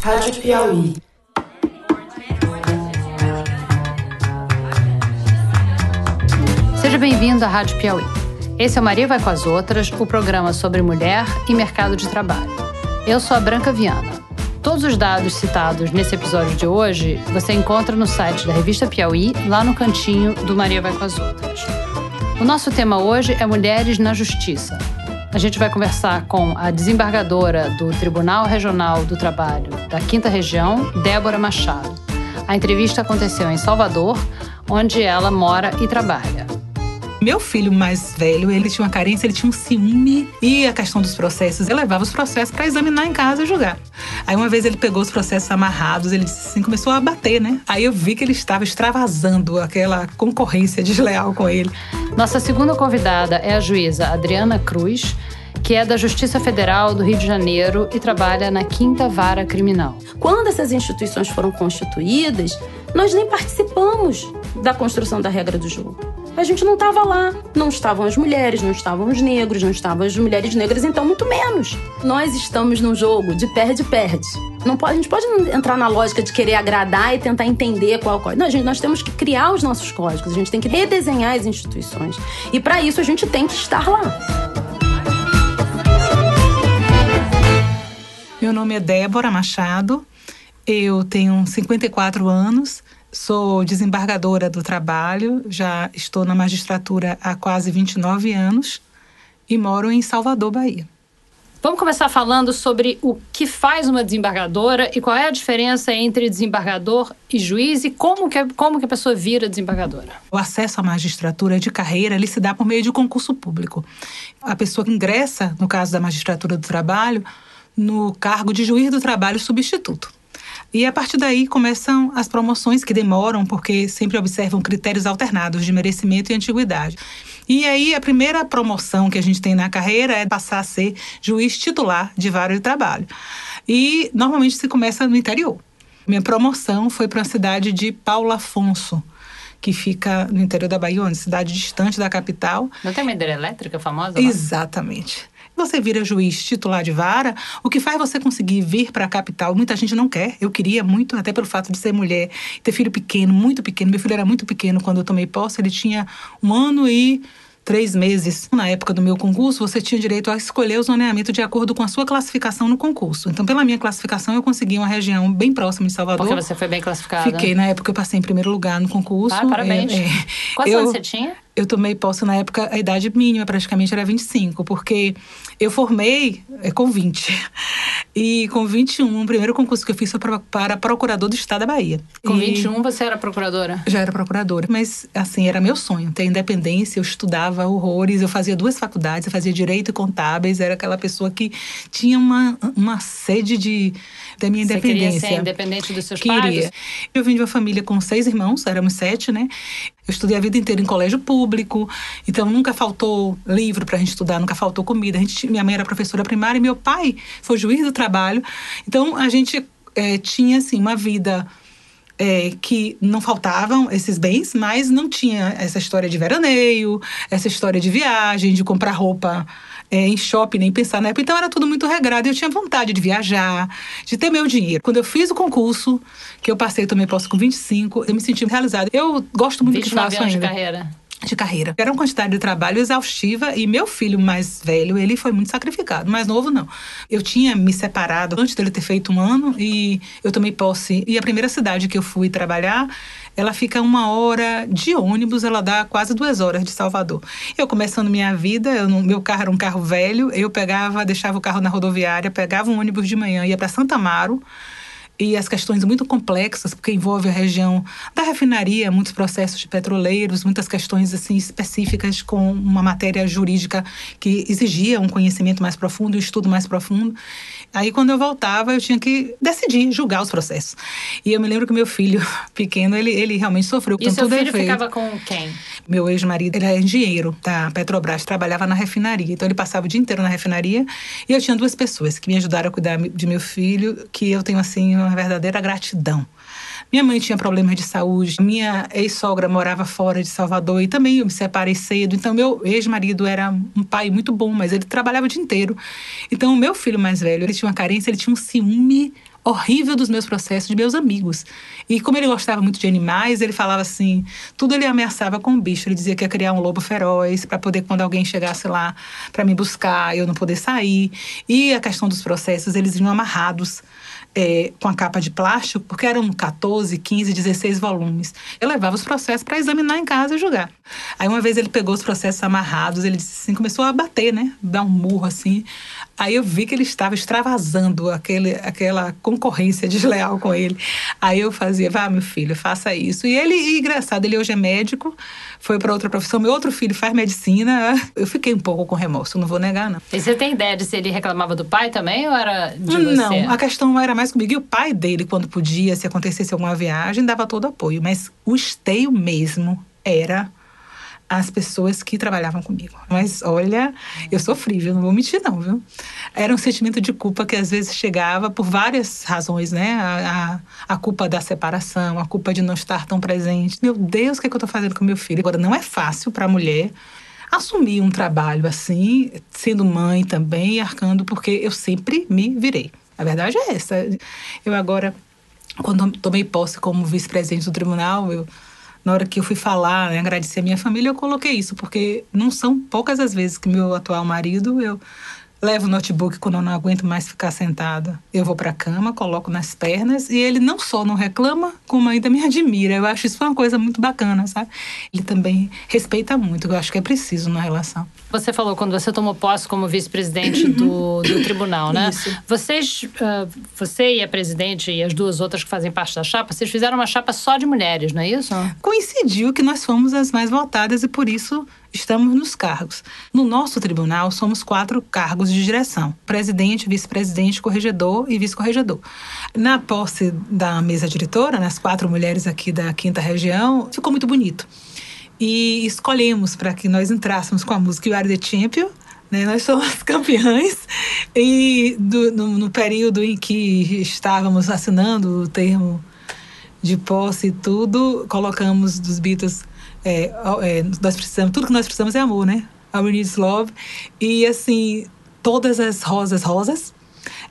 Rádio Piauí. Seja bem-vindo à Rádio Piauí. Esse é o Maria Vai com as Outras, o programa sobre mulher e mercado de trabalho. Eu sou a Branca Viana. Todos os dados citados nesse episódio de hoje você encontra no site da Revista Piauí, lá no cantinho do Maria Vai com as Outras. O nosso tema hoje é Mulheres na Justiça. A gente vai conversar com a desembargadora do Tribunal Regional do Trabalho da 5ª Região, Débora Machado. A entrevista aconteceu em Salvador, onde ela mora e trabalha. Meu filho mais velho, ele tinha uma carência, ele tinha um ciúme. E a questão dos processos, eu levava os processos para examinar em casa e julgar. Aí uma vez ele pegou os processos amarrados, ele disse assim, começou a bater, né? Aí eu vi que ele estava extravasando aquela concorrência desleal com ele. Nossa segunda convidada é a juíza Adriana Cruz, que é da Justiça Federal do Rio de Janeiro e trabalha na 5ª Vara Criminal. Quando essas instituições foram constituídas, nós nem participamos da construção da regra do jogo. A gente não estava lá. Não estavam as mulheres, não estavam os negros, não estavam as mulheres negras, então muito menos. Nós estamos num jogo de perde-perde. A gente pode entrar na lógica de querer agradar e tentar entender qual é o código. Não, nós temos que criar os nossos códigos, a gente tem que redesenhar as instituições. E para isso a gente tem que estar lá. Meu nome é Débora Machado, eu tenho 54 anos, sou desembargadora do trabalho, já estou na magistratura há quase 29 anos e moro em Salvador, Bahia. Vamos começar falando sobre o que faz uma desembargadora e qual é a diferença entre desembargador e juiz e como que a pessoa vira desembargadora. O acesso à magistratura de carreira ele se dá por meio de concurso público. A pessoa que ingressa, no caso da magistratura do trabalho, no cargo de juiz do trabalho substituto. E a partir daí começam as promoções que demoram, porque sempre observam critérios alternados de merecimento e antiguidade. E aí a primeira promoção que a gente tem na carreira é passar a ser juiz titular de vara de trabalho. E normalmente se começa no interior. Minha promoção foi para a cidade de Paulo Afonso, que fica no interior da Bahia, uma cidade distante da capital. Não tem uma hidrelétrica famosa lá? Exatamente. Você vira juiz titular de vara, o que faz você conseguir vir para a capital. Muita gente não quer. Eu queria muito, até pelo fato de ser mulher, ter filho pequeno, muito pequeno. Meu filho era muito pequeno quando eu tomei posse, ele tinha 1 ano e 3 meses. Na época do meu concurso, você tinha direito a escolher o zoneamento de acordo com a sua classificação no concurso. Então, pela minha classificação, eu consegui uma região bem próxima de Salvador. Porque você foi bem classificada. Fiquei. Na época, eu passei em primeiro lugar no concurso. Parabéns. Quantos anos você tinha? Eu tomei posse, na época, a idade mínima praticamente era 25, porque eu formei com 20. E com 21, o primeiro concurso que eu fiz foi para procurador do Estado da Bahia. Com 21 você era procuradora? Já era procuradora, mas assim, era meu sonho, ter independência. Eu estudava horrores, eu fazia 2 faculdades, eu fazia Direito e Contábeis, era aquela pessoa que tinha uma sede da minha independência. Você queria ser independente dos seus pais? Queria. Eu vim de uma família com 6 irmãos, éramos 7, né? Eu estudei a vida inteira em colégio público, então nunca faltou livro pra gente estudar, nunca faltou comida. Minha mãe era professora primária e meu pai foi juiz do trabalho. Então a gente tinha assim, uma vida que não faltavam esses bens, mas não tinha essa história de veraneio, essa história de viagem, de comprar roupa em shopping, nem pensar na época. Então era tudo muito regrado. Eu tinha vontade de viajar, de ter meu dinheiro. Quando eu fiz o concurso, que eu passei também posso com 25, eu me senti realizada. Eu gosto muito do que faço ainda. De carreira. De carreira. Era uma quantidade de trabalho exaustiva e meu filho mais velho, ele foi muito sacrificado. Mais novo, não. Eu tinha me separado antes dele ter feito 1 ano e eu tomei posse. E a primeira cidade que eu fui trabalhar, ela fica 1 hora de ônibus, ela dá quase 2 horas de Salvador. Eu começando minha vida, meu carro era um carro velho, eu deixava o carro na rodoviária, pegava um ônibus de manhã, ia para Santa Amaro. E as questões muito complexas, porque envolve a região da refinaria, muitos processos de petroleiros, muitas questões assim, específicas com uma matéria jurídica que exigia um conhecimento mais profundo, um estudo mais profundo. Aí, quando eu voltava, eu tinha que decidir, julgar os processos. E eu me lembro que meu filho pequeno, ele realmente sofreu. E seu filho ficava com quem? Meu ex-marido, ele era engenheiro da Petrobras, trabalhava na refinaria. Então, ele passava o dia inteiro na refinaria. E eu tinha 2 pessoas que me ajudaram a cuidar de meu filho, que eu tenho, assim, uma verdadeira gratidão. Minha mãe tinha problemas de saúde, minha ex-sogra morava fora de Salvador e também eu me separei cedo. Então, meu ex-marido era um pai muito bom, mas ele trabalhava o dia inteiro. Então, o meu filho mais velho, ele tinha uma carência, ele tinha um ciúme horrível dos meus processos de meus amigos. E como ele gostava muito de animais, ele falava assim, tudo ele ameaçava com o bicho. Ele dizia que ia criar um lobo feroz para poder, quando alguém chegasse lá para me buscar, eu não poder sair. E a questão dos processos, eles vinham amarrados com a capa de plástico, porque eram 14, 15, 16 volumes. Eu levava os processos para examinar em casa e julgar. Aí uma vez ele pegou os processos amarrados, ele disse assim, começou a bater, né? Dar um murro assim. Aí eu vi que ele estava extravasando aquela concorrência desleal com ele. Aí eu fazia, vá, meu filho, faça isso. E ele, engraçado, ele hoje é médico, foi para outra profissão. Meu outro filho faz medicina. Eu fiquei um pouco com remorso, não vou negar, não. E você tem ideia de se ele reclamava do pai também ou era de você? Não, a questão era mais comigo. E o pai dele, quando podia, se acontecesse alguma viagem, dava todo apoio. Mas o esteio mesmo era as pessoas que trabalhavam comigo. Mas, olha, eu sofri, viu? Não vou mentir, não, viu? Era um sentimento de culpa que às vezes chegava por várias razões, né? A culpa da separação, a culpa de não estar tão presente. Meu Deus, o que é que eu tô fazendo com meu filho? Agora, não é fácil para a mulher assumir um trabalho assim, sendo mãe também, arcando, porque eu sempre me virei. A verdade é essa. Eu agora, quando tomei posse como vice-presidente do tribunal, na hora que eu fui falar, né, agradecer a minha família, eu coloquei isso, porque não são poucas as vezes que meu atual marido, eu levo o notebook quando eu não aguento mais ficar sentada. Eu vou para a cama, coloco nas pernas e ele não só não reclama, como ainda me admira. Eu acho isso uma coisa muito bacana, sabe? Ele também respeita muito, eu acho que é preciso na relação. Você falou quando você tomou posse como vice-presidente do tribunal, né? Isso. Você e a presidente e as duas outras que fazem parte da chapa, vocês fizeram uma chapa só de mulheres, não é isso? Coincidiu que nós fomos as mais votadas e por isso estamos nos cargos. No nosso tribunal, somos 4 cargos de direção: presidente, vice-presidente, corregedor e vice-corregedor. Na posse da mesa diretora, nas 4 mulheres aqui da 5ª região, ficou muito bonito. E escolhemos para que nós entrássemos com a música You Are the Champion, né? Nós somos campeãs. E no período em que estávamos assinando o termo de posse e tudo, colocamos dos Beatles... nós precisamos, tudo que nós precisamos é amor, né? All we need is love. E assim, todas as rosas.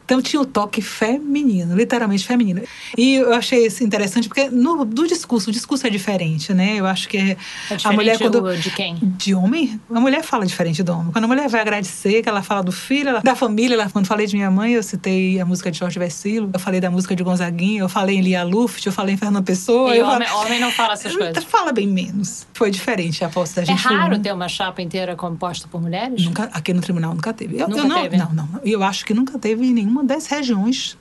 Então tinha o toque feminino, literalmente feminino. E eu achei isso interessante porque o discurso é diferente, né? Eu acho que é a mulher de quem? De homem, a mulher fala diferente do homem. Quando a mulher vai agradecer, que ela fala do filho, da família, quando falei de minha mãe, eu citei a música de Jorge Versilo, eu falei da música de Gonzaguinha, eu falei em Lia Luft, eu falei em Fernando Pessoa. E homem não fala essas coisas? Fala bem menos. Foi diferente a posse da gente. É raro ter uma chapa inteira composta por mulheres? Nunca, aqui no tribunal nunca teve. Nunca teve? Não. Eu acho que nunca teve em nenhuma das regiões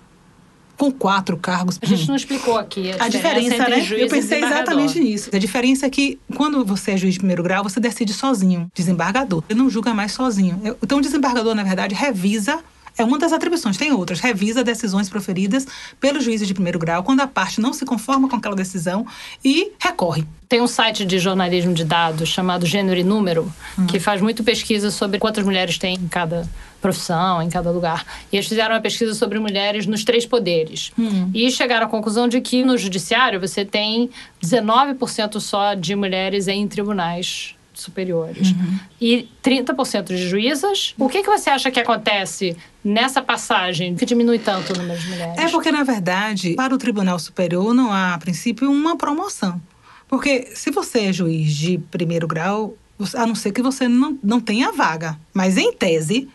com 4 cargos. A gente não explicou aqui a diferença, entre né? juiz Eu pensei e desembargador. exatamente nisso. A diferença é que quando você é juiz de primeiro grau, você decide sozinho, desembargador. Ele não julga mais sozinho. Então o desembargador, na verdade, revisa. É uma das atribuições, tem outras. Revisa decisões proferidas pelos juízes de primeiro grau quando a parte não se conforma com aquela decisão e recorre. Tem um site de jornalismo de dados chamado Gênero e Número, que faz muito pesquisa sobre quantas mulheres tem em cada profissão, em cada lugar. E eles fizeram uma pesquisa sobre mulheres nos 3 poderes. E chegaram à conclusão de que no judiciário você tem 19% só de mulheres em tribunais superiores. E 30% de juízas. O que você acha que acontece nessa passagem que diminui tanto o número de mulheres? É porque, na verdade, para o Tribunal Superior não há, a princípio, uma promoção. Porque se você é juiz de primeiro grau, a não ser que você não tenha vaga, mas em tese,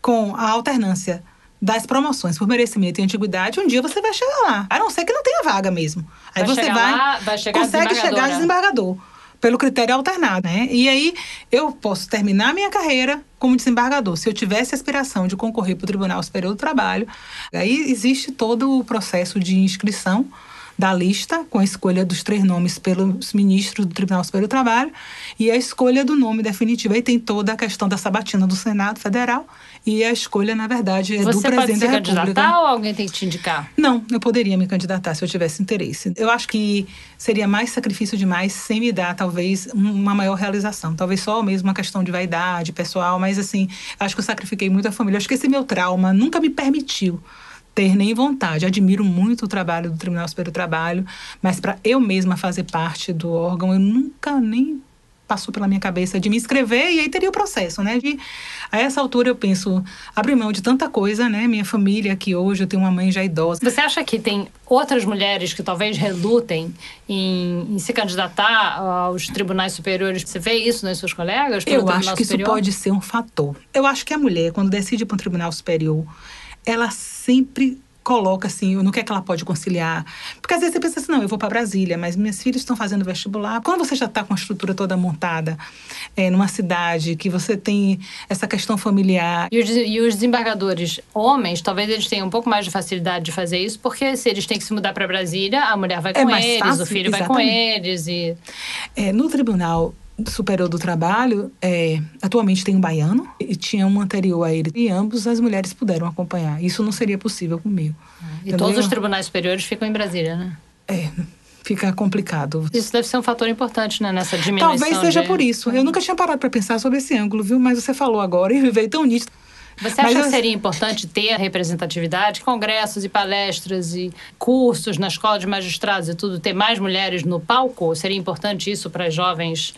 com a alternância das promoções por merecimento e antiguidade, um dia você vai chegar lá. A não ser que não tenha vaga mesmo. Aí você consegue chegar a desembargador. Pelo critério alternado, né? E aí, eu posso terminar minha carreira como desembargador. Se eu tivesse aspiração de concorrer para o Tribunal Superior do Trabalho, aí existe todo o processo de inscrição da lista, com a escolha dos 3 nomes pelos ministros do Tribunal Superior do Trabalho e a escolha do nome definitivo. Aí tem toda a questão da sabatina do Senado Federal e a escolha, na verdade, é do presidente da República. Você pode se candidatar ou alguém tem que te indicar? Não, eu poderia me candidatar se eu tivesse interesse. Eu acho que seria mais sacrifício demais sem me dar, talvez, uma maior realização. Talvez só mesmo uma questão de vaidade pessoal, mas assim, acho que eu sacrifiquei muito a família. Acho que esse meu trauma nunca me permitiu ter nem vontade. Admiro muito o trabalho do Tribunal Superior do Trabalho, mas para eu mesma fazer parte do órgão, eu nunca nem passou pela minha cabeça de me inscrever e aí teria o processo, né? A essa altura eu penso, abrir mão de tanta coisa, né? Minha família aqui hoje, eu tenho uma mãe já idosa. Você acha que tem outras mulheres que talvez relutem em se candidatar aos tribunais superiores? Você vê isso nos seus colegas? Eu acho que isso pode ser um fator. Eu acho que a mulher, quando decide ir para um tribunal superior, ela sempre coloca assim, no que é que ela pode conciliar. Porque às vezes você pensa assim, não, eu vou para Brasília, mas minhas filhas estão fazendo vestibular. Quando você já está com a estrutura toda montada, numa cidade, que você tem essa questão familiar. E os desembargadores homens, talvez eles tenham um pouco mais de facilidade de fazer isso, porque se eles têm que se mudar para Brasília, a mulher vai com eles, fácil, o filho vai com eles. No Tribunal Superior do Trabalho, atualmente tem um baiano e tinha um anterior a ele. E ambos as mulheres puderam acompanhar. Isso não seria possível comigo. E entendeu? Todos os tribunais superiores ficam em Brasília, né? Fica complicado. Isso deve ser um fator importante, né, nessa diminuição. Talvez seja por isso. Eu nunca tinha parado para pensar sobre esse ângulo, viu? Mas você falou agora e veio tão nítido. Você acha que seria importante ter a representatividade, congressos e palestras e cursos na escola de magistrados e tudo, ter mais mulheres no palco? Seria importante isso para as jovens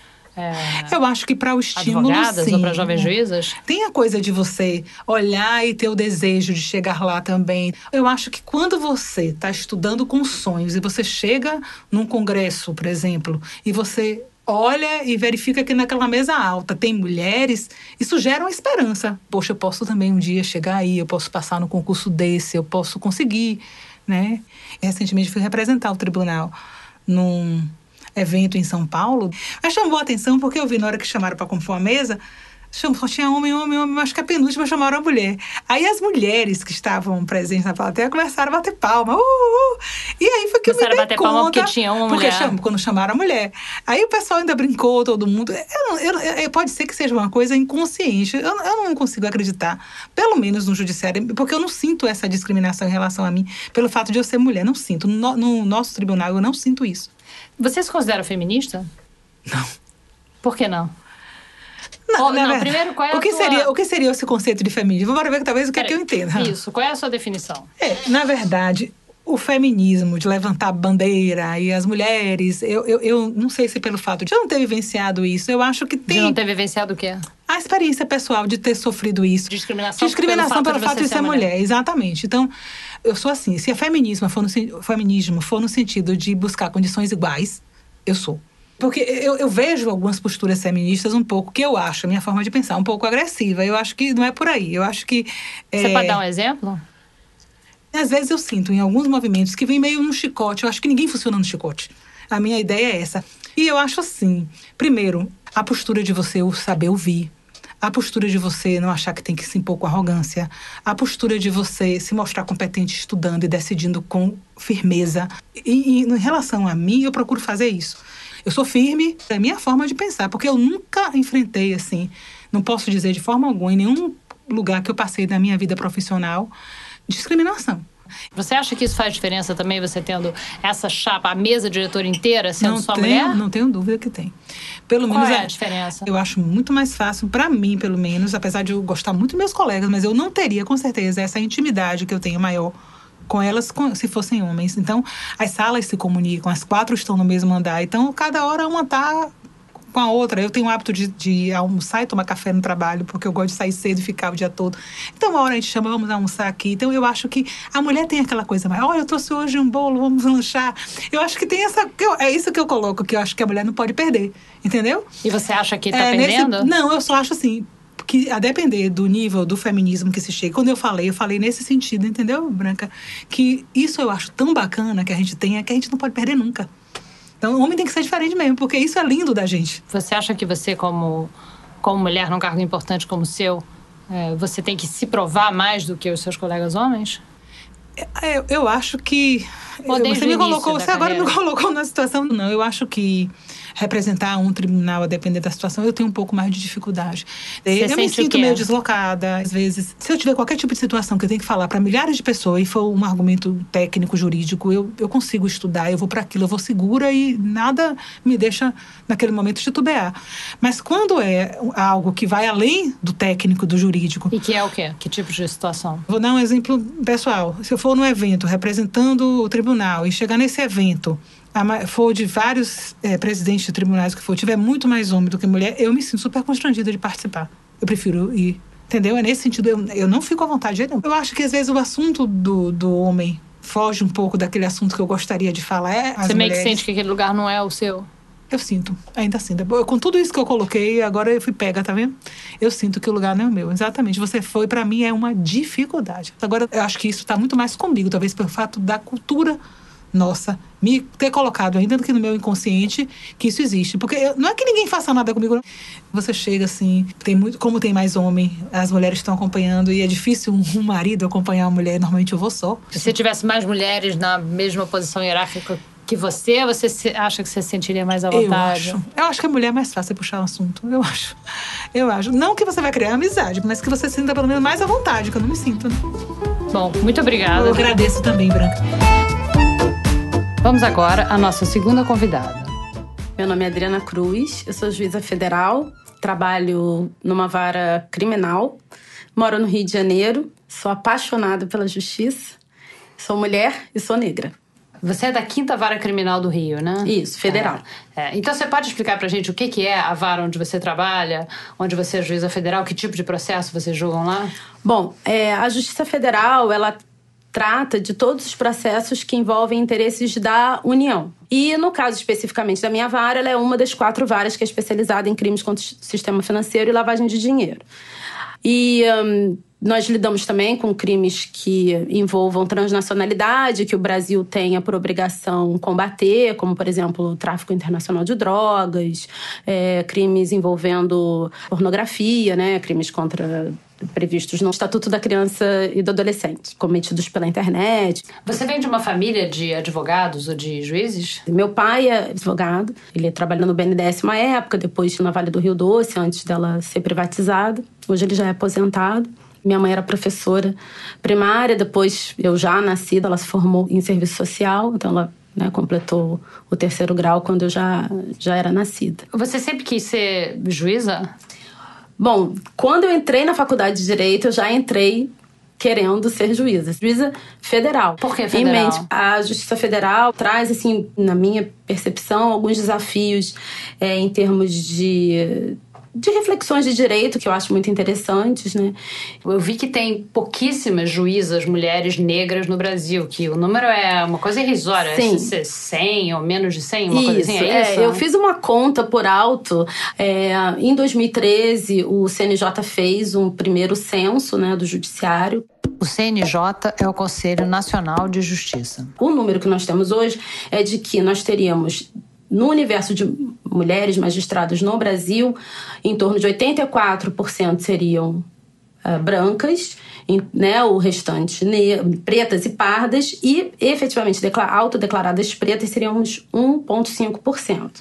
eu acho que para o estímulo, advogadas, sim, ou para jovens juízas? Tem a coisa de você olhar e ter o desejo de chegar lá também. Eu acho que quando você está estudando com sonhos e você chega num congresso, por exemplo, e você olha e verifica que naquela mesa alta tem mulheres, isso gera uma esperança. Poxa, eu posso também um dia chegar aí, eu posso passar no concurso desse, eu posso conseguir, né? Recentemente fui representar o tribunal num evento em São Paulo. Mas chamou a atenção porque eu vi na hora que chamaram para compor a mesa, só tinha homem, acho que a penúltima chamaram a mulher. Aí as mulheres que estavam presentes na plateia começaram a bater palma. E aí foi que eu me dei conta. Bater palma porque tinha uma mulher. Porque quando chamaram a mulher. Aí o pessoal ainda brincou, todo mundo. Pode ser que seja uma coisa inconsciente. Eu não consigo acreditar, pelo menos no judiciário, porque eu não sinto essa discriminação em relação a mim, pelo fato de eu ser mulher. Não sinto. No nosso tribunal, eu não sinto isso. Você se considera feminista? Não. Por que não? Não, primeiro, qual é o que seria esse conceito de feminismo? Vamos ver talvez o que é que eu entenda. Isso, qual é a sua definição? Na verdade, o feminismo de levantar bandeira e as mulheres, eu não sei se pelo fato de eu não ter vivenciado isso, eu acho que tem... De não ter vivenciado o quê? A experiência pessoal de ter sofrido isso. Discriminação pelo fato de ser mulher. Exatamente. Então, eu sou assim, se o feminismo for no sentido de buscar condições iguais, eu sou. Porque eu vejo algumas posturas feministas um pouco, que eu acho, a minha forma de pensar, um pouco agressiva. Eu acho que não é por aí. Eu acho que... Você pode dar um exemplo? Às vezes eu sinto em alguns movimentos que vem meio no chicote. Eu acho que ninguém funciona no chicote. A minha ideia é essa. E eu acho assim, primeiro, a postura de você saber ouvir. A postura de você não achar que tem que se impor com arrogância. A postura de você se mostrar competente estudando e decidindo com firmeza. E em relação a mim, eu procuro fazer isso. Eu sou firme, é a minha forma de pensar, porque eu nunca enfrentei, assim, não posso dizer de forma alguma, em nenhum lugar que eu passei na minha vida profissional, discriminação. Você acha que isso faz diferença também, você tendo essa chapa, a mesa diretora inteira sendo só mulher? Não tenho dúvida que tem. Pelo Qual menos é a diferença? Eu acho muito mais fácil, para mim, pelo menos, apesar de eu gostar muito dos meus colegas, mas eu não teria, com certeza, essa intimidade que eu tenho maior com elas se fossem homens. Então, as salas se comunicam, as 4 estão no mesmo andar. Então, cada hora uma está com a outra. Eu tenho o hábito de almoçar e tomar café no trabalho, porque eu gosto de sair cedo e ficar o dia todo. Então, uma hora a gente chama, vamos almoçar aqui. Então, eu acho que a mulher tem aquela coisa mais, olha, eu trouxe hoje um bolo, vamos lanchar. Eu acho que tem essa... É isso que eu coloco, que eu acho que a mulher não pode perder. Entendeu? E você acha que está perdendo? Não, eu só acho assim... que a depender do nível do feminismo que se chega. Quando eu falei nesse sentido, entendeu, Branca? Que isso eu acho tão bacana que a gente tem, que a gente não pode perder nunca. Então, o homem tem que ser diferente mesmo, porque isso é lindo da gente. Você acha que você, como mulher num cargo importante como o seu, você tem que se provar mais do que os seus colegas homens? Eu acho que... Você agora me colocou na situação... Não, eu acho que representar um tribunal, a depender da situação, eu tenho um pouco mais de dificuldade. Eu me sinto meio deslocada, às vezes. Se eu tiver qualquer tipo de situação que eu tenho que falar para milhares de pessoas e for um argumento técnico, jurídico, eu consigo estudar, eu vou para aquilo, eu vou segura e nada me deixa, naquele momento, titubear. Mas quando é algo que vai além do técnico, do jurídico... E que é o quê? Que tipo de situação? Vou dar um exemplo pessoal. Se eu for num evento representando o tribunal e chegar nesse evento for de vários presidentes de tribunais que for, tiver muito mais homem do que mulher, eu me sinto super constrangida de participar. Eu prefiro ir, entendeu? É nesse sentido, eu não fico à vontade de jeito nenhum. Eu acho que às vezes o assunto do homem foge um pouco daquele assunto que eu gostaria de falar. Você meio que sente que aquele lugar não é o seu? Eu sinto, ainda sinto. Com tudo isso que eu coloquei, agora eu fui pega, tá vendo? Eu sinto que o lugar não é o meu. Exatamente. Você foi, pra mim, é uma dificuldade. Agora, eu acho que isso tá muito mais comigo, talvez pelo fato da cultura nossa me ter colocado, ainda do que no meu inconsciente, que isso existe. Porque não é que ninguém faça nada comigo. Você chega assim, como tem mais homem, as mulheres estão acompanhando, e é difícil um marido acompanhar uma mulher, normalmente eu vou só. Se você tivesse mais mulheres na mesma posição hierárquica que você acha que você se sentiria mais à vontade? Eu acho que a mulher é mais fácil puxar o assunto. Eu acho. Não que você vai criar amizade, mas que você se sinta pelo menos mais à vontade, que eu não me sinto, né? Bom, muito obrigada. Eu agradeço também, Branca. Vamos agora à nossa segunda convidada. Meu nome é Adriana Cruz, eu sou juíza federal, trabalho numa vara criminal, moro no Rio de Janeiro, sou apaixonada pela justiça, sou mulher e sou negra. Você é da 5ª Vara Criminal do Rio, né? Isso, federal. Então você pode explicar pra gente o que é a vara onde você trabalha, onde você é juíza federal, que tipo de processo vocês julgam lá? Bom, a Justiça Federal, ela trata de todos os processos que envolvem interesses da União. E, no caso especificamente da minha vara, ela é uma das 4 varas que é especializada em crimes contra o sistema financeiro e lavagem de dinheiro. E nós lidamos também com crimes que envolvam transnacionalidade, que o Brasil tenha por obrigação combater, como, por exemplo, o tráfico internacional de drogas, crimes envolvendo pornografia, né, crimes previstos no Estatuto da Criança e do Adolescente, cometidos pela internet. Você vem de uma família de advogados ou de juízes? Meu pai é advogado, ele trabalhou no BNDES uma época, depois na Vale do Rio Doce, antes dela ser privatizada. Hoje ele já é aposentado. Minha mãe era professora primária, depois eu já nascida, ela se formou em serviço social, então ela completou o 3º grau quando eu já era nascida. Você sempre quis ser juíza? Bom, quando eu entrei na faculdade de Direito, eu já entrei querendo ser juíza federal. Por que federal? A Justiça Federal traz, assim, na minha percepção, alguns desafios em termos de reflexões de direito, que eu acho muito interessantes, né? Eu vi que tem pouquíssimas juízas mulheres negras no Brasil, que o número é uma coisa irrisória. Sim. 100 ou menos de 100, uma coisa assim, é isso? Eu fiz uma conta por alto. Em 2013, o CNJ fez um primeiro censo, né, do judiciário. O CNJ é o Conselho Nacional de Justiça. O número que nós temos hoje é de que nós teríamos, no universo de mulheres magistradas no Brasil, em torno de 84% seriam brancas, né, o restante pretas e pardas, e efetivamente autodeclaradas pretas seríamos 1,5%.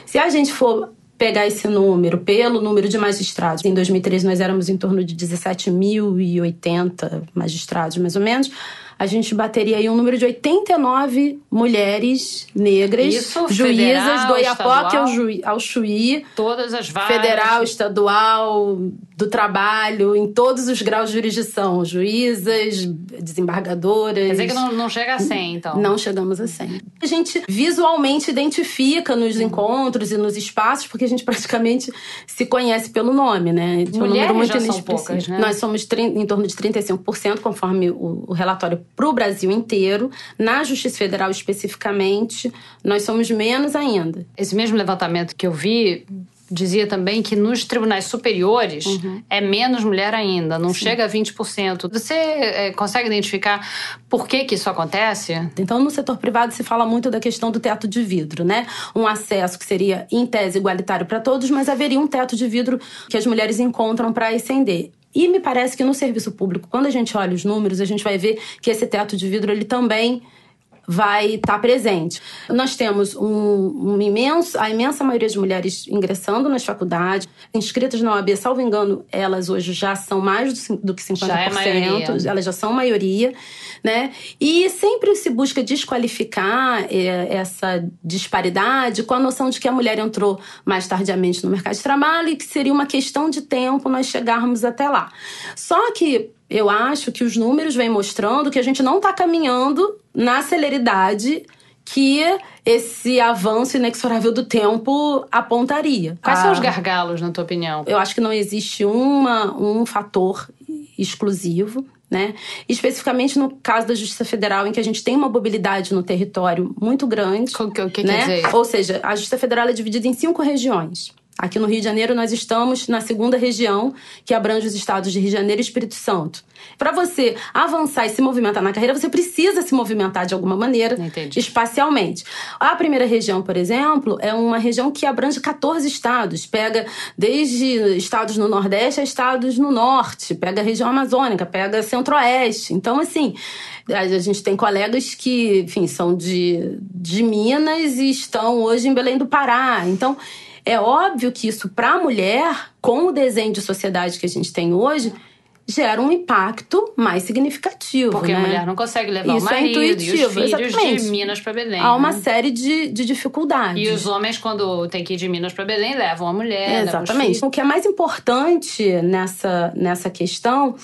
Se a gente for pegar esse número pelo número de magistrados, em 2013 nós éramos em torno de 17.080 magistrados, mais ou menos, a gente bateria aí um número de 89 mulheres negras, isso, juízas federal, do Oiapoque ao Chuí, todas as varas, federal, estadual, do trabalho, em todos os graus de jurisdição, juízas, desembargadoras. Quer dizer que não chega a 100, então? Não chegamos a 100. A gente visualmente identifica nos encontros e nos espaços, porque a gente praticamente se conhece pelo nome, né? Mulheres um número muito já são poucas, né? Nós somos em torno de 35%, conforme o relatório para o Brasil inteiro. Na Justiça Federal, especificamente, nós somos menos ainda. Esse mesmo levantamento que eu vi dizia também que nos tribunais superiores é menos mulher ainda, não chega a 20%. Você consegue identificar por que isso acontece? Então, no setor privado se fala muito da questão do teto de vidro, né? Um acesso que seria, em tese, igualitário para todos, mas haveria um teto de vidro que as mulheres encontram para ascender. E me parece que no serviço público, quando a gente olha os números, a gente vai ver que esse teto de vidro ele também vai estar presente. Nós temos a imensa maioria de mulheres ingressando nas faculdades, inscritas na OAB, salvo engano, elas hoje já são mais do que 50%. Já é maioria. Elas já são maioria, né? E sempre se busca desqualificar essa disparidade com a noção de que a mulher entrou mais tardiamente no mercado de trabalho e que seria uma questão de tempo nós chegarmos até lá. Só que eu acho que os números vêm mostrando que a gente não está caminhando na celeridade que esse avanço inexorável do tempo apontaria. Quais são os gargalos, na tua opinião? Eu acho que não existe um fator exclusivo, né? Especificamente no caso da Justiça Federal, em que a gente tem uma mobilidade no território muito grande. O que né? quer dizer? Ou seja, a Justiça Federal é dividida em 5 regiões. Aqui no Rio de Janeiro, nós estamos na 2ª região, que abrange os estados de Rio de Janeiro e Espírito Santo. Para você avançar e se movimentar na carreira, você precisa se movimentar de alguma maneira, espacialmente. A 1ª região, por exemplo, é uma região que abrange 14 estados. Pega desde estados no Nordeste a estados no Norte. Pega a região amazônica, pega Centro-Oeste. Então, assim, a gente tem colegas que, enfim, são de Minas e estão hoje em Belém do Pará. Então, é óbvio que isso, para a mulher, com o desenho de sociedade que a gente tem hoje, gera um impacto mais significativo. Porque né? A mulher não consegue levar isso o marido é intuitivo, e os filhos exatamente. de Minas para Belém. Há uma série de dificuldades. E os homens, quando tem que ir de Minas para Belém, levam a mulher. Exatamente. O que é mais importante nessa questão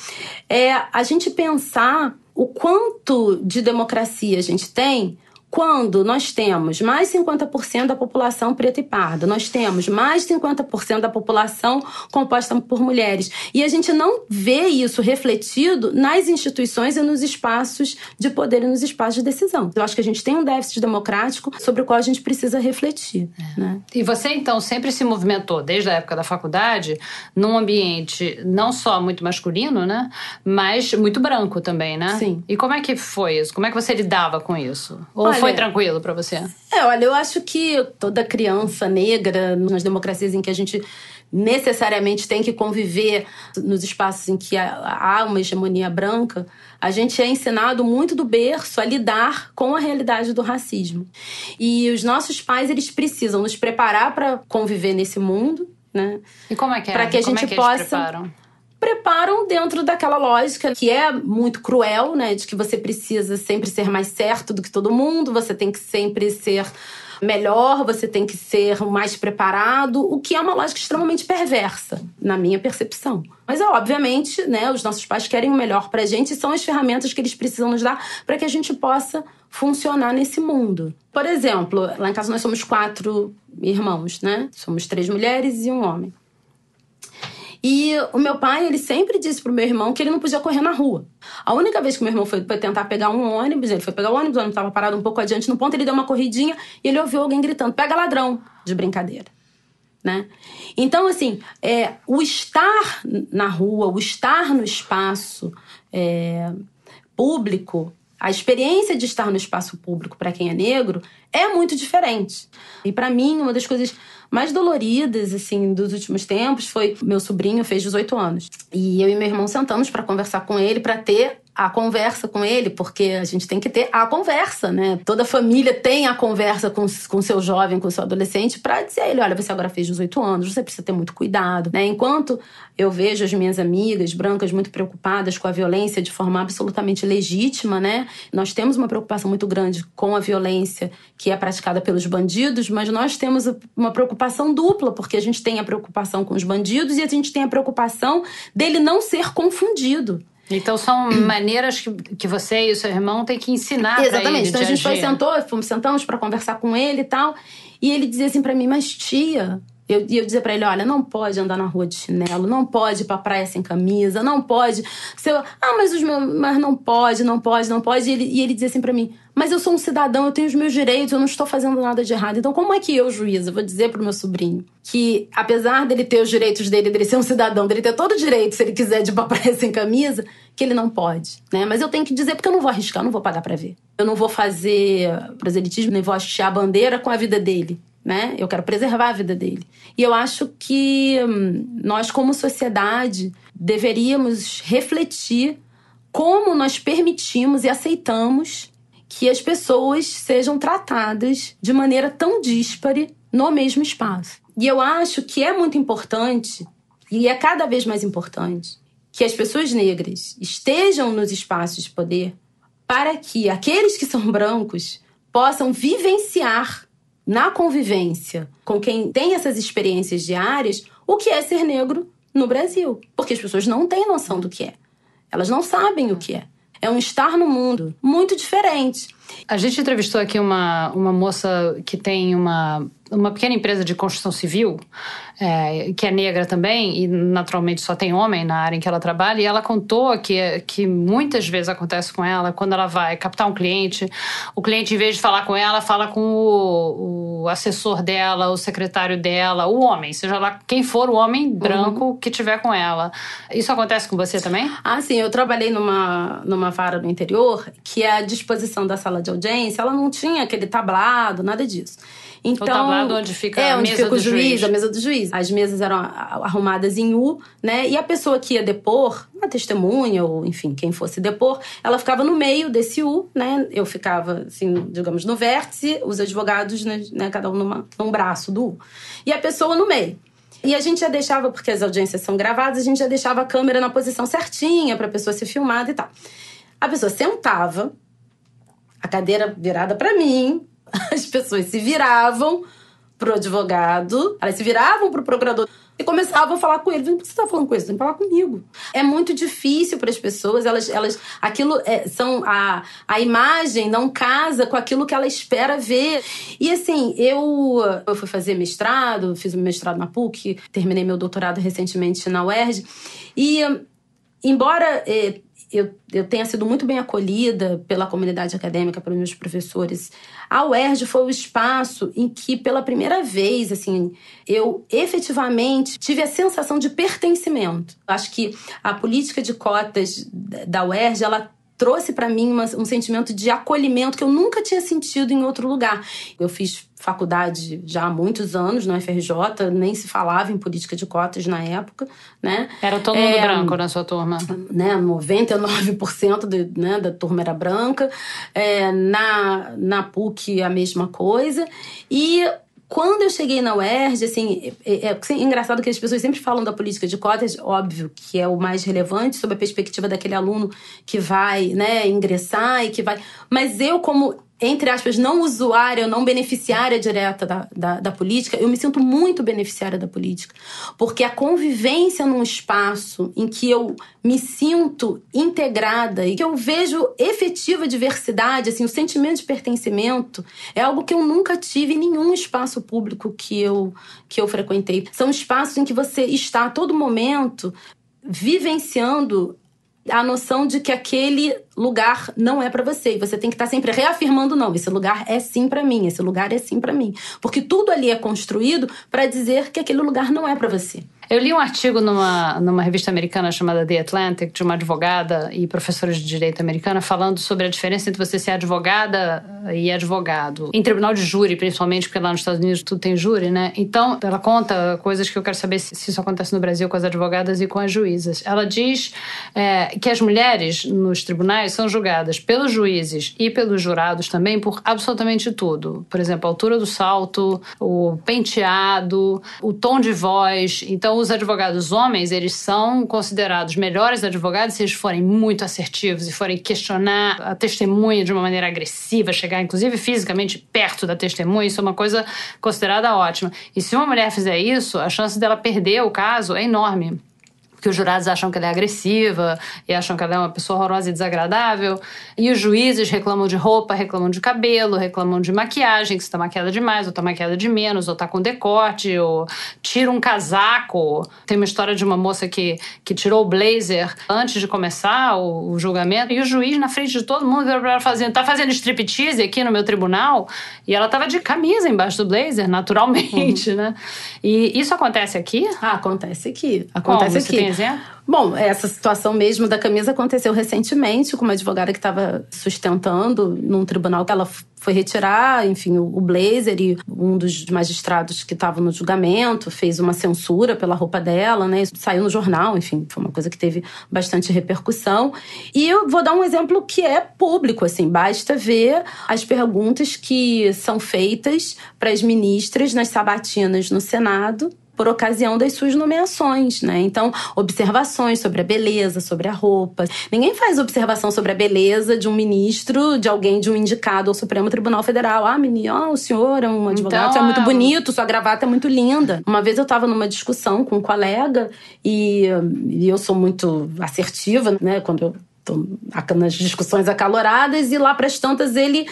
é a gente pensar o quanto de democracia a gente tem quando nós temos mais 50% da população preta e parda, nós temos mais 50% da população composta por mulheres. E a gente não vê isso refletido nas instituições e nos espaços de poder e nos espaços de decisão. Eu acho que a gente tem um déficit democrático sobre o qual a gente precisa refletir. Né? E você, então, sempre se movimentou, desde a época da faculdade, num ambiente não só muito masculino, né? Mas muito branco também, né? Sim. E como é que foi isso? Como é que você lidava com isso? Ou foi tranquilo pra você? Olha, eu acho que toda criança negra, nas democracias em que a gente necessariamente tem que conviver, nos espaços em que há uma hegemonia branca, a gente é ensinado muito do berço a lidar com a realidade do racismo. E os nossos pais, eles precisam nos preparar para conviver nesse mundo, né? E como é que é? Para que a gente possa... Preparam dentro daquela lógica que é muito cruel, né? De que você precisa sempre ser mais certo do que todo mundo, você tem que sempre ser melhor, você tem que ser mais preparado, o que é uma lógica extremamente perversa, na minha percepção. Mas, obviamente, né, os nossos pais querem o melhor pra gente e são as ferramentas que eles precisam nos dar para que a gente possa funcionar nesse mundo. Por exemplo, lá em casa nós somos 4 irmãos, né? Somos 3 mulheres e um homem. E o meu pai, ele sempre disse pro meu irmão que ele não podia correr na rua. A única vez que meu irmão foi tentar pegar um ônibus, ele foi pegar o ônibus estava parado um pouco adiante no ponto, ele deu uma corridinha e ele ouviu alguém gritando, pega ladrão, de brincadeira. Né? Então, assim, o estar na rua, o estar no espaço público, a experiência de estar no espaço público para quem é negro é muito diferente. E para mim, uma das coisas mais doloridas, assim, dos últimos tempos foi... Meu sobrinho fez 18 anos. E eu e meu irmão sentamos para conversar com ele, para ter a conversa com ele, porque a gente tem que ter a conversa, né? Toda família tem a conversa com seu jovem, com seu adolescente, para dizer a ele, olha, você agora fez 18 anos, você precisa ter muito cuidado, né? Enquanto eu vejo as minhas amigas brancas muito preocupadas com a violência de forma absolutamente legítima, né? Nós temos uma preocupação muito grande com a violência que é praticada pelos bandidos, mas nós temos uma preocupação dupla, porque a gente tem a preocupação com os bandidos e a gente tem a preocupação dele não ser confundido. Então são maneiras que você e o seu irmão têm que ensinar para ele. Exatamente. Então a gente sentamos para conversar com ele e tal. E ele dizia assim para mim, mas tia... Eu dizia pra ele, olha, não pode andar na rua de chinelo, não pode ir pra praia sem camisa, não pode... mas não pode. E ele dizia assim pra mim, mas eu sou um cidadão, eu tenho os meus direitos, eu não estou fazendo nada de errado. Então como é que eu, juíza, vou dizer pro meu sobrinho que, apesar dele ter os direitos dele ser um cidadão, dele ter todo o direito, se ele quiser, de ir pra praia sem camisa, que ele não pode, né? Mas eu tenho que dizer porque eu não vou arriscar, eu não vou pagar pra ver. Eu não vou fazer proselitismo, nem vou hastear a bandeira com a vida dele. Né? Eu quero preservar a vida dele. E eu acho que nós, como sociedade, deveríamos refletir como nós permitimos e aceitamos que as pessoas sejam tratadas de maneira tão díspare no mesmo espaço. E eu acho que é muito importante, e é cada vez mais importante, que as pessoas negras estejam nos espaços de poder para que aqueles que são brancos possam vivenciar na convivência com quem tem essas experiências diárias, o que é ser negro no Brasil. Porque as pessoas não têm noção do que é. Elas não sabem o que é. É um estar no mundo muito diferente. A gente entrevistou aqui uma moça que tem uma pequena empresa de construção civil, que é negra também, e naturalmente só tem homem na área em que ela trabalha, e ela contou que muitas vezes acontece com ela, quando ela vai captar um cliente, o cliente, em vez de falar com ela, fala com o assessor dela, o secretário dela, o homem, seja lá quem for o homem branco que tiver com ela. Isso acontece com você também? Ah, sim, eu trabalhei numa vara no interior, que a disposição da sala de audiência, ela não tinha aquele tablado, nada disso. Então, o tablado onde fica a onde mesa fica o do juiz. A mesa do juiz. As mesas eram arrumadas em U, né? E a pessoa que ia depor, uma testemunha ou, enfim, quem fosse depor, ela ficava no meio desse U, né? Eu ficava, assim, digamos, no vértice, os advogados, né, cada um num braço do U. E a pessoa no meio. E a gente já deixava, porque as audiências são gravadas, a gente já deixava a câmera na posição certinha pra pessoa ser filmada e tal. A pessoa sentava, a cadeira virada pra mim, as pessoas se viravam pro advogado, elas se viravam pro procurador e começavam a falar com ele. Por que você tá falando com ele? Você tem que falar comigo. É muito difícil para as pessoas, aquilo a imagem não casa com aquilo que ela espera ver. E assim, eu fui fazer mestrado, fiz um mestrado na PUC, terminei meu doutorado recentemente na UERJ, e embora eu tenha sido muito bem acolhida pela comunidade acadêmica, pelos meus professores, a UERJ foi o espaço em que, pela primeira vez, assim, eu efetivamente tive a sensação de pertencimento. Acho que a política de cotas da UERJ, ela trouxe para mim um sentimento de acolhimento que eu nunca tinha sentido em outro lugar. Eu fiz faculdade já há mudos anos na UFRJ, nem se falava em política de cotas na época, né? Era todo mundo branco na sua turma? Né, 99% da turma era branca. Na PUC, a mesma coisa. E quando eu cheguei na UERJ, assim, é engraçado que as pessoas sempre falam da política de cotas, óbvio que é o mais relevante, sob a perspectiva daquele aluno que vai, né, ingressar e que vai... Mas eu, como, entre aspas, não usuária, não beneficiária direta da política, eu me sinto muito beneficiária da política. Porque a convivência num espaço em que eu me sinto integrada e que eu vejo efetiva diversidade, assim, o sentimento de pertencimento, é algo que eu nunca tive em nenhum espaço público que eu frequentei. São espaços em que você está a todo momento vivenciando a noção de que aquele lugar não é pra você. E você tem que estar sempre reafirmando, não, esse lugar é sim pra mim, esse lugar é sim pra mim. Porque tudo ali é construído pra dizer que aquele lugar não é pra você. Eu li um artigo numa revista americana chamada The Atlantic, de uma advogada e professora de direito americana, falando sobre a diferença entre você ser advogada e advogado. Em tribunal de júri, principalmente, porque lá nos Estados Unidos tudo tem júri, né? Então, ela conta coisas que eu quero saber se isso acontece no Brasil com as advogadas e com as juízas. Ela diz que as mulheres nos tribunais são julgadas pelos juízes e pelos jurados também por absolutamente tudo. Por exemplo, a altura do salto, o penteado, o tom de voz. Então, os advogados homens, eles são considerados melhores advogados se eles forem muito assertivos e forem questionar a testemunha de uma maneira agressiva, chegar inclusive fisicamente perto da testemunha. Isso é uma coisa considerada ótima. E se uma mulher fizer isso, a chance dela perder o caso é enorme. Porque os jurados acham que ela é agressiva e acham que ela é uma pessoa horrorosa e desagradável. E os juízes reclamam de roupa, reclamam de cabelo, reclamam de maquiagem, que você tá maquiada demais, ou tá maquiada de menos, ou tá com decote, ou tira um casaco. Tem uma história de uma moça que tirou o blazer antes de começar o julgamento, e o juiz, na frente de todo mundo, virou pra ela fazendo, tá fazendo striptease aqui no meu tribunal? E ela tava de camisa embaixo do blazer, naturalmente, né? E isso acontece aqui? Acontece aqui. Acontece aqui. Você tem exemplo? Bom, essa situação mesmo da camisa aconteceu recentemente com uma advogada que estava sustentando num tribunal que ela foi retirar, enfim, o blazer, e um dos magistrados que estava no julgamento fez uma censura pela roupa dela, né? Isso saiu no jornal, enfim, foi uma coisa que teve bastante repercussão. E eu vou dar um exemplo que é público, assim, basta ver as perguntas que são feitas para as ministras nas sabatinas no Senado, por ocasião das suas nomeações, né? Então, observações sobre a beleza, sobre a roupa. Ninguém faz observação sobre a beleza de um ministro, de alguém, de um indicado ao Supremo Tribunal Federal. O senhor é um advogado, então, é muito bonito, sua gravata é muito linda. Uma vez eu estava numa discussão com um colega e eu sou muito assertiva, né? Quando eu nas discussões acaloradas, e lá pras tantas ele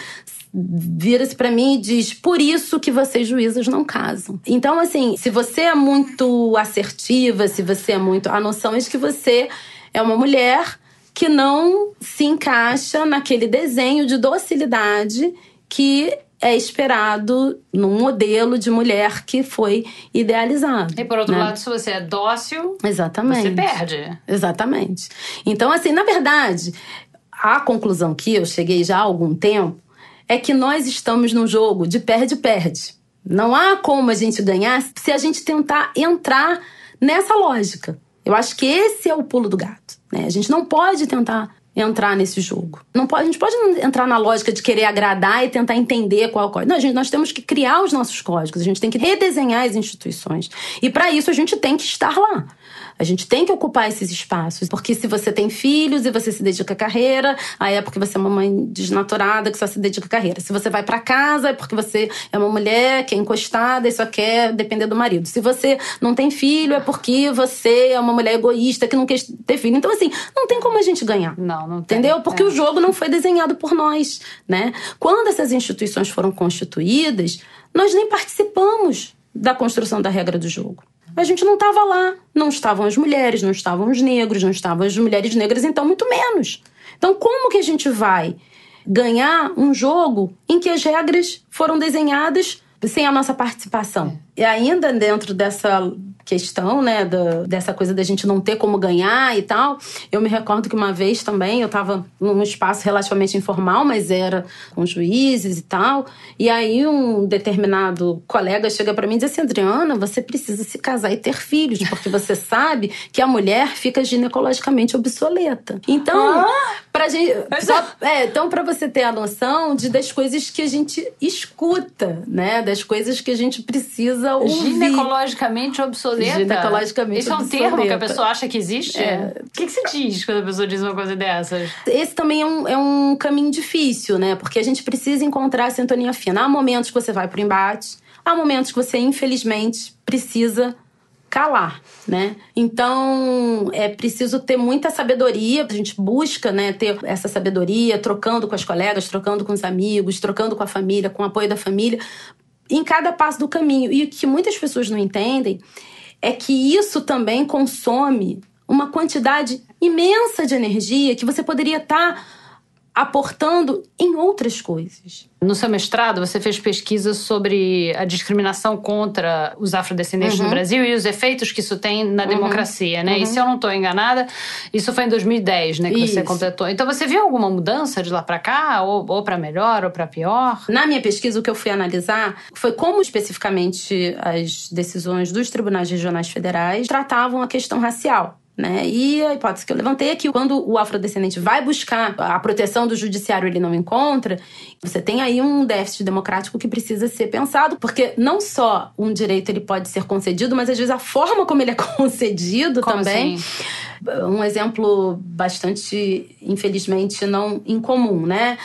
vira-se pra mim e diz: por isso que vocês juízes não casam. Então, assim, se você é muito assertiva, se você é muito... A noção é de que você é uma mulher que não se encaixa naquele desenho de docilidade que é esperado num modelo de mulher que foi idealizado. E por outro lado, se você é dócil, exatamente, você perde. Exatamente. Então, assim, na verdade, a conclusão que eu cheguei já há algum tempo é que nós estamos num jogo de perde-perde. Não há como a gente ganhar se a gente tentar entrar nessa lógica. Eu acho que esse é o pulo do gato, né? A gente não pode tentar entrar nesse jogo. A gente pode entrar na lógica de querer agradar e tentar entender qual é o código. Não, nós temos que criar os nossos códigos, a gente tem que redesenhar as instituições. E para isso a gente tem que estar lá. A gente tem que ocupar esses espaços. Porque se você tem filhos e você se dedica à carreira, aí é porque você é uma mãe desnaturada que só se dedica à carreira. Se você vai para casa, é porque você é uma mulher que é encostada e só quer depender do marido. Se você não tem filho, é porque você é uma mulher egoísta que não quer ter filho. Então, assim, não tem como a gente ganhar. Não tem. Entendeu? Porque o jogo não foi desenhado por nós, né? Quando essas instituições foram constituídas, nós nem participamos da construção da regra do jogo. A gente não estava lá. Não estavam as mulheres, não estavam os negros, não estavam as mulheres negras, então muito menos. Então, como que a gente vai ganhar um jogo em que as regras foram desenhadas sem a nossa participação? E ainda dentro dessa questão, né, dessa coisa da gente não ter como ganhar e tal, eu me recordo que uma vez também eu estava num espaço relativamente informal, mas era com juízes e tal, e aí um determinado colega chega para mim e diz assim: Adriana, você precisa se casar e ter filhos, porque você sabe que a mulher fica ginecologicamente obsoleta. Então, então para você ter a noção das coisas que a gente escuta, né, das coisas que a gente precisa ouvir. Ginecologicamente obsoleta? Ginecologicamente isso é um obsoleta. termo que a pessoa acha que existe? O que você diz quando a pessoa diz uma coisa dessas? Esse também é um caminho difícil, né? Porque a gente precisa encontrar a sintonia fina. Há momentos que você vai pro embate, há momentos que você, infelizmente, precisa calar, né? Então, é preciso ter muita sabedoria. A gente busca, né, ter essa sabedoria, trocando com as colegas, trocando com os amigos, trocando com a família, com o apoio da família, em cada passo do caminho. E o que muitas pessoas não entendem é que isso também consome uma quantidade imensa de energia que você poderia estar aportando em outras coisas. No seu mestrado, você fez pesquisa sobre a discriminação contra os afrodescendentes no Brasil e os efeitos que isso tem na democracia, né? E se eu não estou enganada, isso foi em 2010, né, que você completou. Então, você viu alguma mudança de lá para cá? Ou para melhor, ou para pior? Na minha pesquisa, o que eu fui analisar foi como especificamente as decisões dos tribunais regionais federais tratavam a questão racial, né? E a hipótese que eu levantei é que quando o afrodescendente vai buscar a proteção do judiciário, ele não encontra, você tem aí um déficit democrático que precisa ser pensado, porque não só um direito ele pode ser concedido, mas às vezes a forma como ele é concedido como também. Assim? Um exemplo bastante, infelizmente, não incomum, né?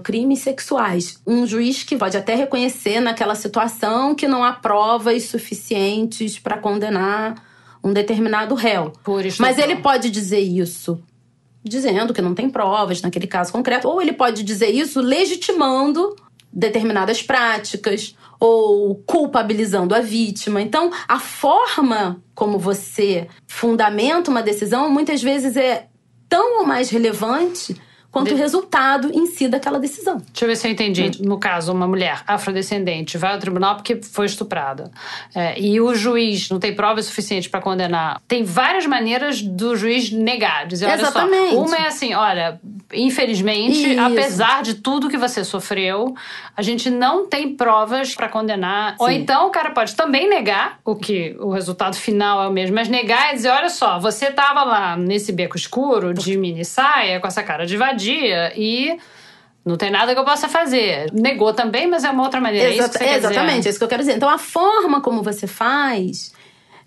Crimes sexuais. Um juiz que pode até reconhecer naquela situação que não há provas suficientes para condenar um determinado réu. Mas ele pode dizer isso dizendo que não tem provas naquele caso concreto, ou ele pode dizer isso legitimando determinadas práticas ou culpabilizando a vítima. Então, a forma como você fundamenta uma decisão muitas vezes é tão ou mais relevante quanto o resultado em si daquela decisão. Deixa eu ver se eu entendi. No caso, uma mulher afrodescendente vai ao tribunal porque foi estuprada. E o juiz não tem provas suficientes para condenar. Tem várias maneiras do juiz negar. Dizer, olha só, uma é assim, olha, infelizmente, apesar de tudo que você sofreu, a gente não tem provas para condenar. Sim. Ou então o cara pode também negar, o resultado final é o mesmo, mas negar e dizer, olha só, você tava lá nesse beco escuro de mini saia, com essa cara de vadia, e não tem nada que eu possa fazer. Negou também, mas é uma outra maneira. É isso que você quer dizer? Exatamente, é isso que eu quero dizer. Então, a forma como você faz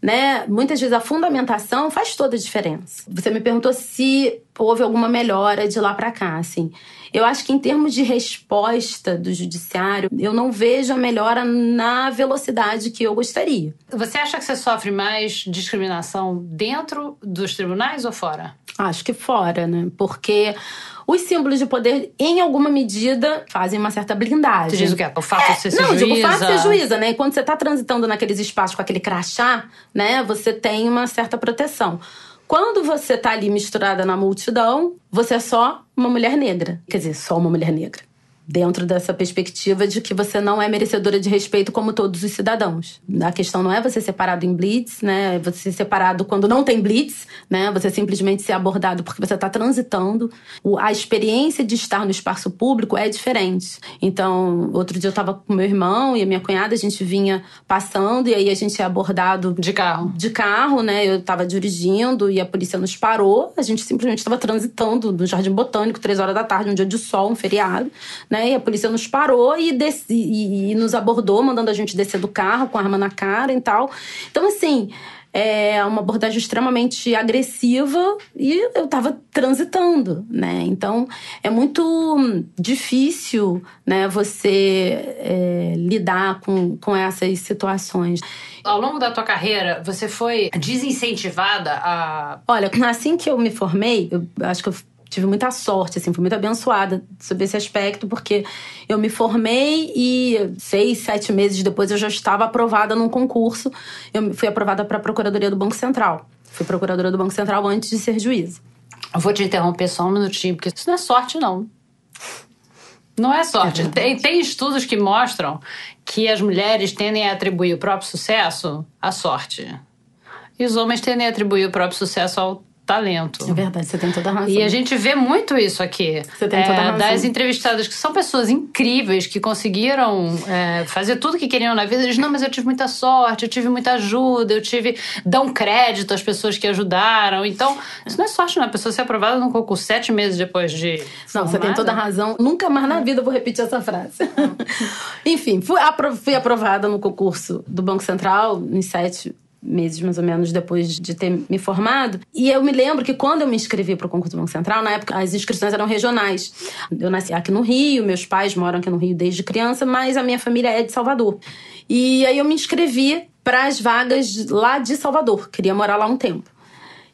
né? Muitas vezes a fundamentação faz toda a diferença. Você me perguntou se houve alguma melhora de lá para cá, assim. Eu acho que em termos de resposta do judiciário, eu não vejo a melhora na velocidade que eu gostaria. Você acha que você sofre mais discriminação dentro dos tribunais ou fora? Acho que fora, né? Porque os símbolos de poder, em alguma medida, fazem uma certa blindagem. Você diz o quê? O fato de você ser juíza? Não, digo o fato de ser juíza, né? E quando você tá transitando naqueles espaços com aquele crachá, né? Você tem uma certa proteção. Quando você tá ali misturada na multidão, você é só uma mulher negra. Quer dizer, só uma mulher negra. Dentro dessa perspectiva de que você não é merecedora de respeito como todos os cidadãos. A questão não é você ser separado em blitz, né? É você ser separado quando não tem blitz, né? Você simplesmente ser abordado porque você está transitando. A experiência de estar no espaço público é diferente. Então, outro dia eu estava com meu irmão e a minha cunhada, a gente vinha passando e aí a gente é abordado... De carro. De carro, né? Eu estava dirigindo e a polícia nos parou. A gente simplesmente estava transitando no Jardim Botânico, 3 horas da tarde, um dia de sol, um feriado, né? E a polícia nos parou e nos abordou, mandando a gente descer do carro com a arma na cara e tal. Então, assim, é uma abordagem extremamente agressiva e eu tava transitando, né? Então, é muito difícil, né, você lidar com essas situações. Ao longo da tua carreira, você foi desincentivada a... Olha, assim que eu me formei, eu acho que eu tive muita sorte, assim, fui muito abençoada sobre esse aspecto, porque eu me formei e 6, 7 meses depois eu já estava aprovada num concurso. Eu fui aprovada para a Procuradoria do Banco Central. Fui procuradora do Banco Central antes de ser juíza. Eu vou te interromper só um minutinho, porque isso não é sorte, não. Não é sorte. Tem estudos que mostram que as mulheres tendem a atribuir o próprio sucesso à sorte. E os homens tendem a atribuir o próprio sucesso ao talento. É verdade, você tem toda a razão. E a gente vê muito isso aqui. Você tem toda a razão. Das entrevistadas que são pessoas incríveis, que conseguiram fazer tudo que queriam na vida. Eles, não, mas eu tive muita sorte, eu tive muita ajuda, dão crédito às pessoas que ajudaram. Então, isso não é sorte, não. A pessoa ser aprovada num concurso 7 meses depois de Não, você tem toda a razão. Nunca mais na vida eu vou repetir essa frase. Enfim, fui aprovada no concurso do Banco Central em 7 meses, mais ou menos, depois de ter me formado. E eu me lembro que quando eu me inscrevi para o concurso do Banco Central, na época, as inscrições eram regionais. Eu nasci aqui no Rio, meus pais moram aqui no Rio desde criança, mas a minha família é de Salvador. E aí eu me inscrevi para as vagas lá de Salvador. Queria morar lá um tempo.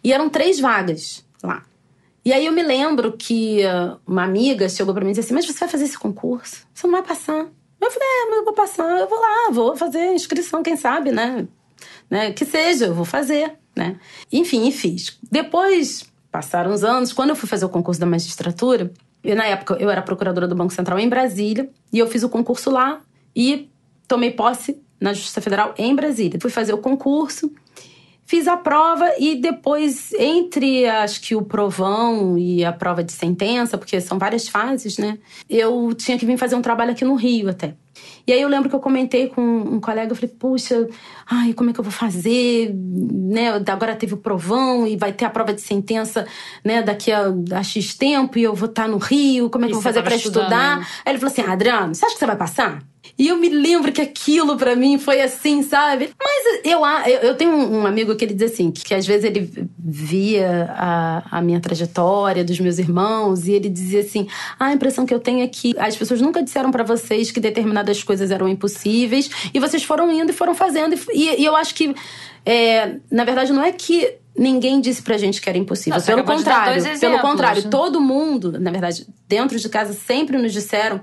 E eram 3 vagas lá. E aí eu me lembro que uma amiga chegou para mim e disse assim, mas você vai fazer esse concurso? Você não vai passar? Eu falei, mas eu vou passar, eu vou lá, vou fazer inscrição, quem sabe, né? Que seja, eu vou fazer, né? Enfim, e fiz. Depois, passaram uns anos, quando eu fui fazer o concurso da magistratura, na época eu era procuradora do Banco Central em Brasília, e eu fiz o concurso lá e tomei posse na Justiça Federal em Brasília. Fui fazer o concurso, fiz a prova e depois, entre acho que o provão e a prova de sentença, porque são várias fases, né? Eu tinha que vir fazer um trabalho aqui no Rio até. E aí eu lembro que eu comentei com um colega, eu falei, puxa, como é que eu vou fazer? Né? Agora teve o provão e vai ter a prova de sentença, né, daqui a X tempo e eu vou estar no Rio, como é que eu vou fazer para estudar? Aí ele falou assim, Adriano, você acha que você vai passar? E eu me lembro que aquilo pra mim foi assim, sabe? Mas eu tenho um amigo que ele diz assim, que às vezes ele via a minha trajetória dos meus irmãos e ele dizia assim, a impressão que eu tenho é que as pessoas nunca disseram pra vocês que determinadas coisas eram impossíveis e vocês foram indo e foram fazendo. E eu acho que, na verdade, não é que ninguém disse pra gente que era impossível. Pelo contrário, todo mundo, na verdade, dentro de casa sempre nos disseram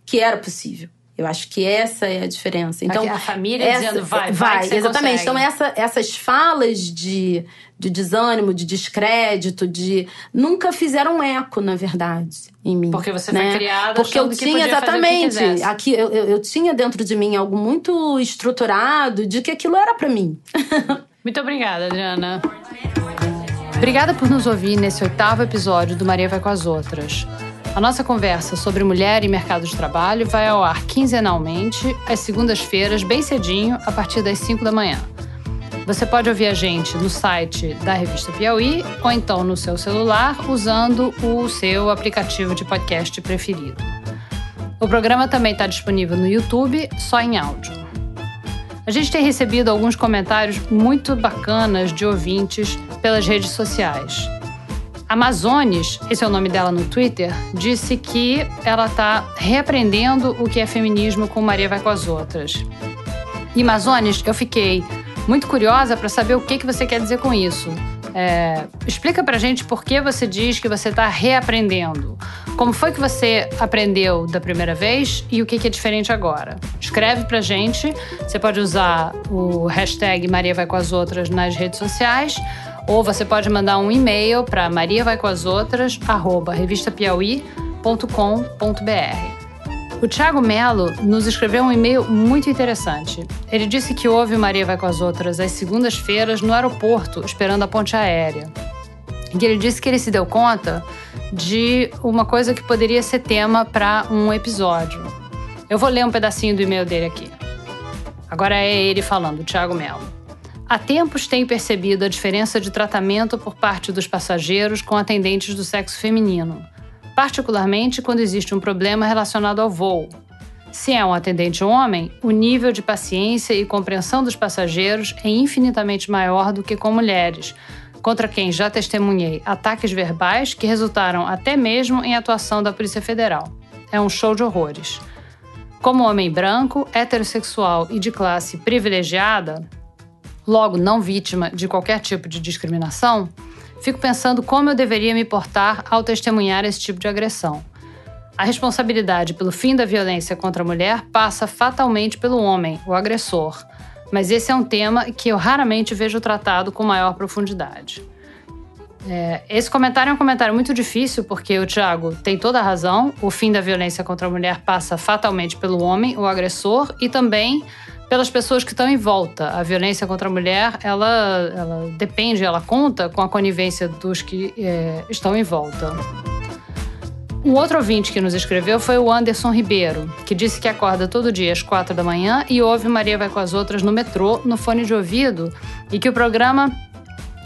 que era possível. Eu acho que essa é a diferença. Então, a família dizendo vai, que você exatamente. consegue. Então, essas falas de desânimo, de descrédito, nunca fizeram eco, na verdade, em mim. Porque você foi criada porque eu tinha exatamente aqui eu tinha dentro de mim algo muito estruturado de que aquilo era pra mim. Muito obrigada, Adriana. Obrigada por nos ouvir nesse 8º episódio do Maria Vai com as Outras. A nossa conversa sobre mulher e mercado de trabalho vai ao ar quinzenalmente, às segundas-feiras, bem cedinho, a partir das 5 da manhã. Você pode ouvir a gente no site da Revista Piauí ou então no seu celular, usando o seu aplicativo de podcast preferido. O programa também está disponível no YouTube, só em áudio. A gente tem recebido alguns comentários muito bacanas de ouvintes pelas redes sociais. Amazones, esse é o nome dela no Twitter, disse que ela está reaprendendo o que é feminismo com Maria Vai com as Outras. E Amazones, eu fiquei muito curiosa para saber o que você quer dizer com isso. Explica pra gente por que você diz que você está reaprendendo. Como foi que você aprendeu da primeira vez e o que é diferente agora? Escreve pra gente. Você pode usar o hashtag Maria Vai com as Outras nas redes sociais, ou você pode mandar um e-mail para mariavaicoasotras@revistapiauí.com.br. O Thiago Melo nos escreveu um e-mail muito interessante. Ele disse que ouve Maria Vai com as Outras às segundas-feiras no aeroporto, esperando a ponte aérea. E ele disse que ele se deu conta de uma coisa que poderia ser tema para um episódio. Eu vou ler um pedacinho do e-mail dele aqui. Agora é ele falando, Thiago Melo. Há tempos tenho percebido a diferença de tratamento por parte dos passageiros com atendentes do sexo feminino, particularmente quando existe um problema relacionado ao voo. Se é um atendente homem, o nível de paciência e compreensão dos passageiros é infinitamente maior do que com mulheres, contra quem já testemunhei ataques verbais que resultaram até mesmo em atuação da Polícia Federal. É um show de horrores. Como homem branco, heterossexual e de classe privilegiada, logo não vítima de qualquer tipo de discriminação, fico pensando como eu deveria me portar ao testemunhar esse tipo de agressão. A responsabilidade pelo fim da violência contra a mulher passa fatalmente pelo homem, o agressor, mas esse é um tema que eu raramente vejo tratado com maior profundidade. Esse comentário é um comentário muito difícil, porque o Thiago tem toda a razão, o fim da violência contra a mulher passa fatalmente pelo homem, o agressor, e também pelas pessoas que estão em volta. A violência contra a mulher, ela depende, ela conta com a conivência dos que estão em volta. Um outro ouvinte que nos escreveu foi o Anderson Ribeiro, que disse que acorda todo dia às 4 da manhã e ouve Maria Vai com as Outras no metrô, no fone de ouvido, e que o programa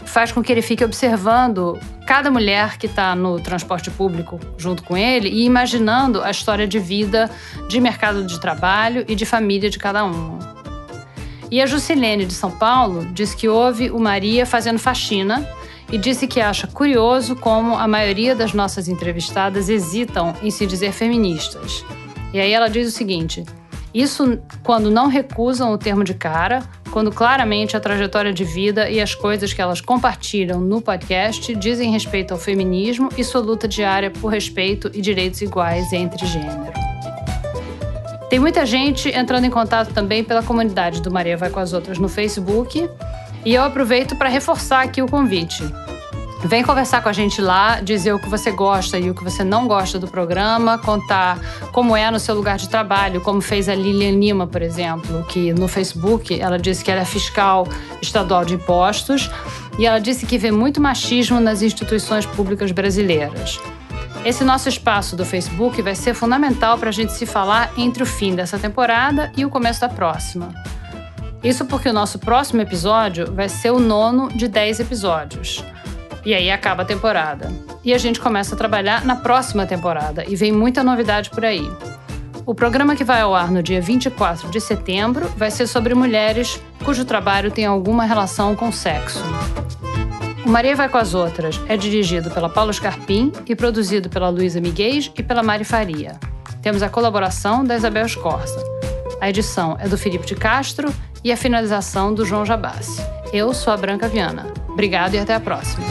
faz com que ele fique observando cada mulher que está no transporte público junto com ele e imaginando a história de vida, de mercado de trabalho e de família de cada uma. E a Jusilene, de São Paulo, disse que ouve o Maria fazendo faxina e disse que acha curioso como a maioria das nossas entrevistadas hesitam em se dizer feministas. E aí ela diz o seguinte: isso quando não recusam o termo de cara, quando claramente a trajetória de vida e as coisas que elas compartilham no podcast dizem respeito ao feminismo e sua luta diária por respeito e direitos iguais entre gênero. Tem muita gente entrando em contato também pela comunidade do Maria Vai com as Outras no Facebook, e eu aproveito para reforçar aqui o convite. Vem conversar com a gente lá, dizer o que você gosta e o que você não gosta do programa, contar como é no seu lugar de trabalho, como fez a Lilian Lima, por exemplo, que no Facebook ela disse que ela é fiscal estadual de impostos e ela disse que vê muito machismo nas instituições públicas brasileiras. Esse nosso espaço do Facebook vai ser fundamental para a gente se falar entre o fim dessa temporada e o começo da próxima. Isso porque o nosso próximo episódio vai ser o 9º de 10 episódios. E aí acaba a temporada. E a gente começa a trabalhar na próxima temporada e vem muita novidade por aí. O programa que vai ao ar no dia 24 de setembro vai ser sobre mulheres cujo trabalho tem alguma relação com sexo. O Maria Vai com as Outras é dirigido pela Paula Scarpim e produzido pela Luísa Miguel e pela Mari Faria. Temos a colaboração da Isabel Scorza. A edição é do Felipe de Castro e a finalização do João Jabassi. Eu sou a Branca Viana. Obrigado e até a próxima.